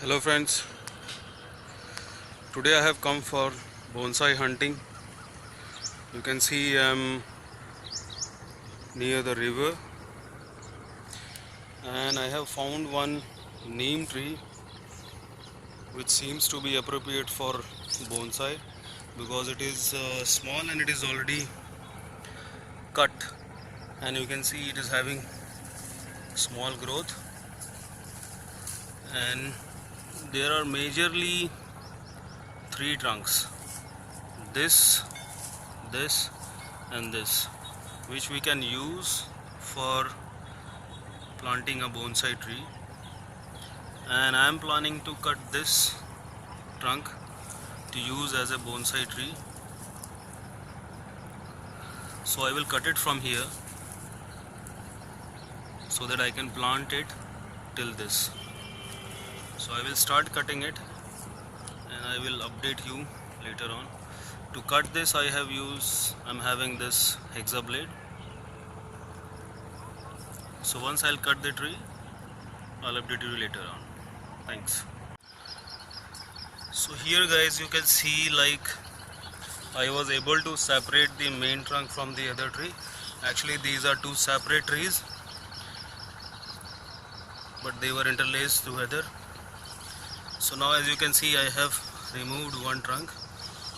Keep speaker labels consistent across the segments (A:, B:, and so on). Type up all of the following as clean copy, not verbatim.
A: Hello friends, today I have come for bonsai hunting. You can see I'm near the river and I have found one neem tree which seems to be appropriate for bonsai because it is small and it is already cut, and you can see it is having small growth, and there are majorly three trunks: this, this and this, which we can use for planting a bonsai tree. And I am planning to cut this trunk to use as a bonsai tree. So I will cut it from here so that I can plant it till this. So I will start cutting it and I will update you later on. To cut this I'm having this hexa blade. So once I'll cut the tree, I'll update you later on. Thanks. So here guys, you can see I was able to separate the main trunk from the other tree. Actually these are two separate trees, but they were interlaced together. So now as you can see, I have removed one trunk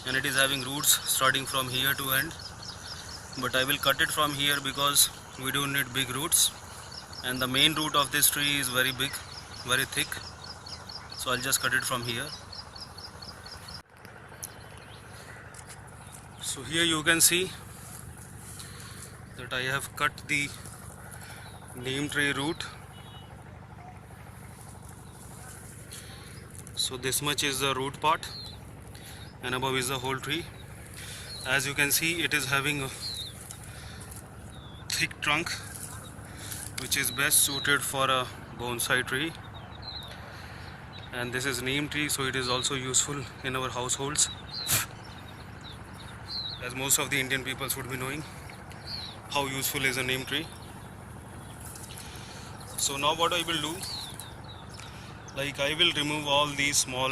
A: and it is having roots starting from here to end, but I will cut it from here because we don't need big roots, and the main root of this tree is very big, very thick. So I'll just cut it from here. So here you can see that I have cut the neem tree root. So this much is the root part and above is the whole tree. As you can see, it is having a thick trunk which is best suited for a bonsai tree, and this is neem tree, so it is also useful in our households, as most of the Indian peoples would be knowing how useful is a neem tree. So now what I will do, I will remove all these small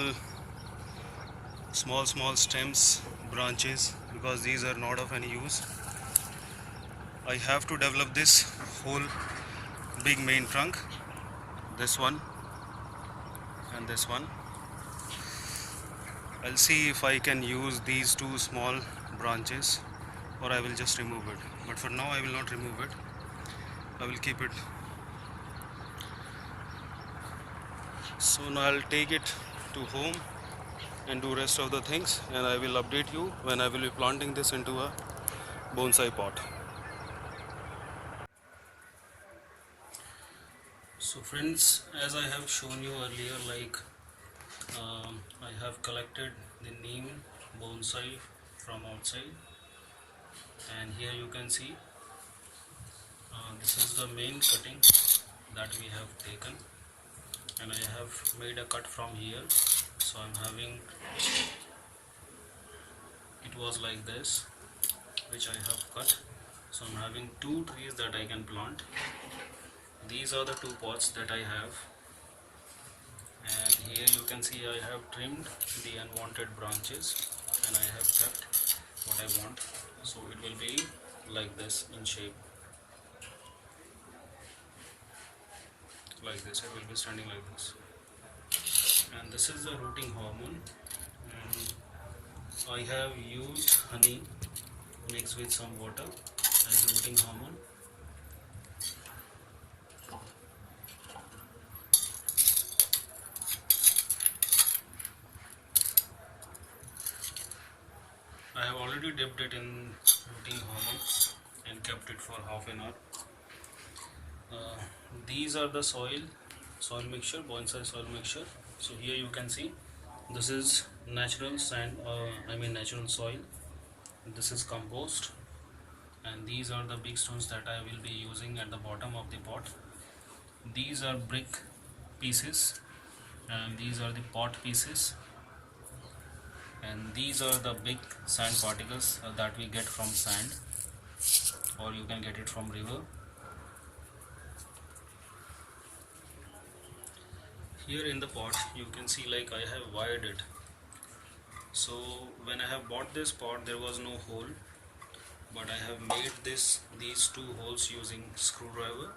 A: stems, branches, because these are not of any use. I have to develop this whole big main trunk, this one and this one. I'll see if I can use these two small branches or I will just remove it, but for now I will not remove it. I will keep it. So now I'll take it to home and do rest of the things, and I will update you when I will be planting this into a bonsai pot. So friends, as I have shown you earlier, I have collected the neem bonsai from outside, and here you can see this is the main cutting that we have taken, and I have made a cut from here. So I'm having, it was like this, which I have cut. So I'm having two trees that I can plant. These are the two pots that I have, and here you can see I have trimmed the unwanted branches and I have kept what I want. So it will be like this in shape, like this. It will be standing like this, and this is the rooting hormone, and I have used honey mixed with some water as the rooting hormone. I have already dipped it in rooting hormone and kept it for half an hour. These are the soil mixture, bonsai soil mixture. So here you can see this is natural sand, natural soil. This is compost, and these are the big stones that I will be using at the bottom of the pot. These are brick pieces, and these are the pot pieces, and these are the big sand particles that we get from sand, or you can get it from river. Here in the pot you can see like I have wired it. So when I have bought this pot there was no hole, but I have made these two holes using screwdriver,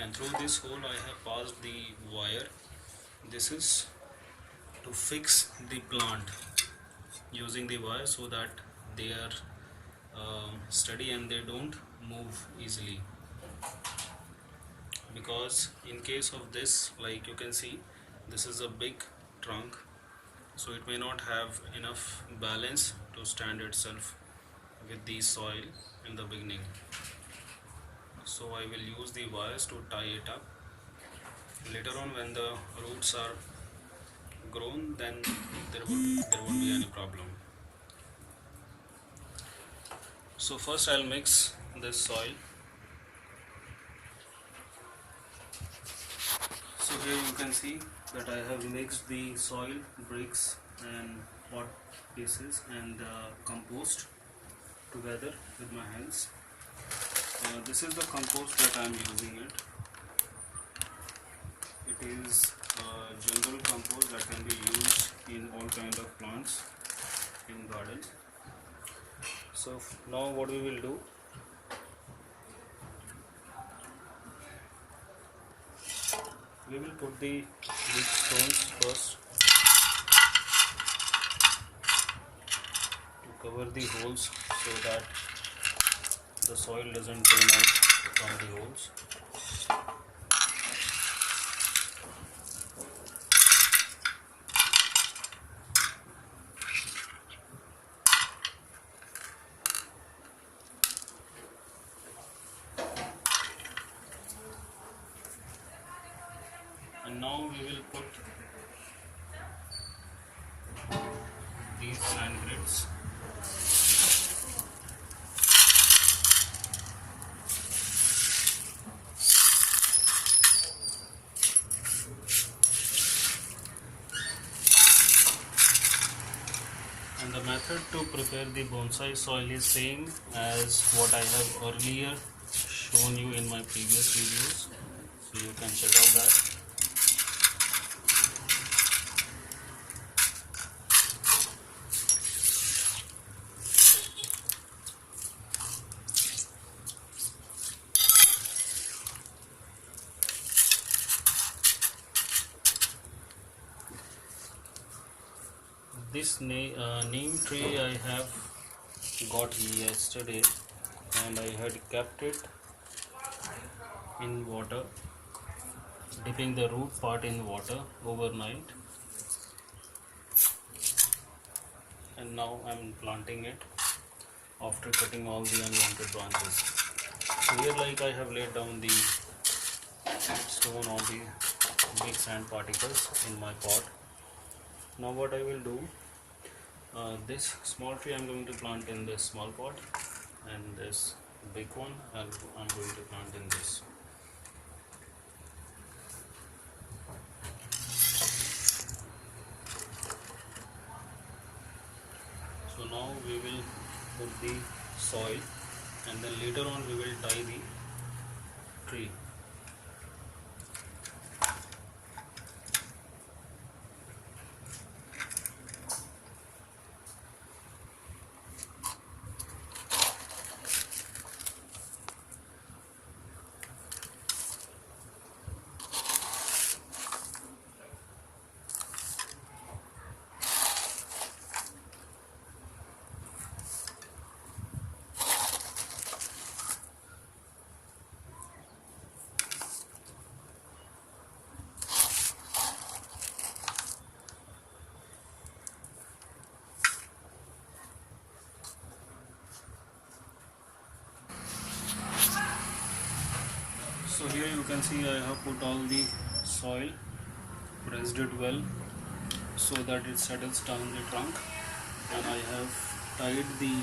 A: and through this hole I have passed the wire. This is to fix the plant using the wire so that they are steady and they don't move easily. Because in case of this, like you can see, this is a big trunk, so it may not have enough balance to stand itself with the soil in the beginning. So I will use the wires to tie it up. Later on when the roots are grown, then there won't be any problem. So first I'll mix this soil. So here you can see that I have mixed the soil, bricks and pot pieces and compost together with my hands. This is the compost that I am using it. It is general compost that can be used in all kinds of plants in garden. So now what we will do, we will put the big stones first to cover the holes so that the soil doesn't drain out from the holes. And now we will put these sand grids. And the method to prepare the bonsai soil is same as what I have earlier shown you in my previous videos, so you can check out that. This neem tree I have got yesterday, and I had kept it in water, dipping the root part in water overnight, and now I am planting it after cutting all the unwanted branches. So here like I have laid down the stone on the big sand particles in my pot. Now what I will do, this small tree I am going to plant in this small pot, and this big one I am going to plant in this. So now we will put the soil, and then later on we will tie the tree. So here you can see I have put all the soil, pressed it well so that it settles down the trunk, and I have tied the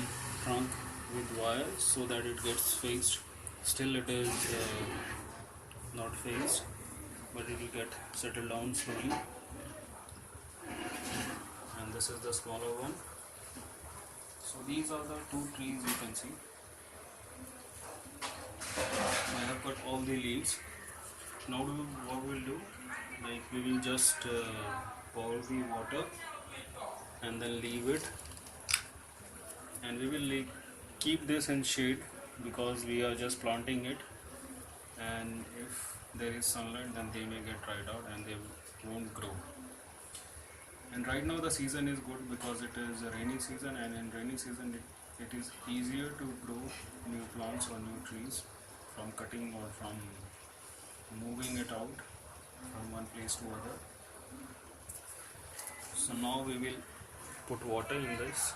A: trunk with wire so that it gets fixed. Still it is not fixed, but it will get settled down slowly. And this is the smaller one. So these are the two trees you can see. I have cut all the leaves Now what we'll do, like we will just pour the water and then leave it, and we will keep this in shade because we are just planting it, and if there is sunlight then they may get dried out and they won't grow. And right now the season is good because it is a rainy season, and in rainy season it is easier to grow new plants or new trees from cutting or from moving it out from one place to other. So now we will put water in this.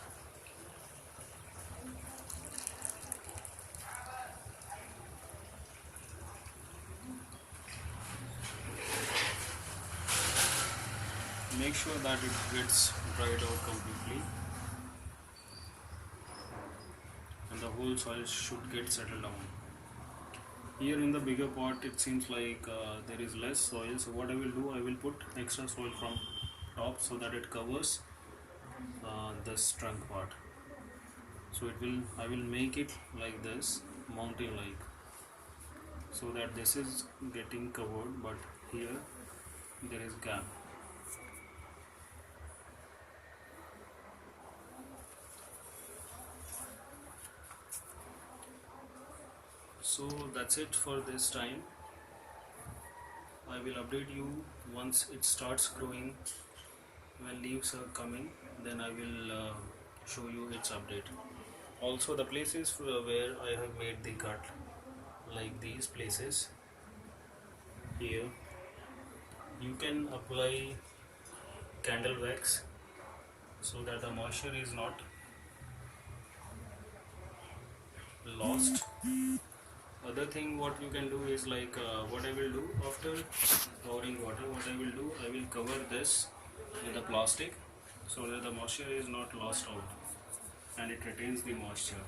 A: Make sure that it gets dried out completely and the whole soil should get settled down. Here in the bigger pot it seems like there is less soil, so what I will do, I will put extra soil from top so that it covers this trunk part. So I will make it like this, mountain like, so that this is getting covered but here there is gap. So that's it for this time. I will update you once it starts growing. When leaves are coming, then I will show you its update. Also the places where I have made the cut, like these places here, you can apply candle wax so that the moisture is not lost. Other thing what you can do is like what I will do after pouring water, what I will do, I will cover this with the plastic so that the moisture is not lost out and it retains the moisture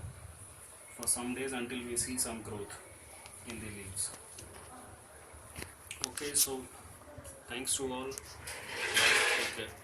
A: for some days until we see some growth in the leaves. Okay, so thanks to all. Bye. Take care.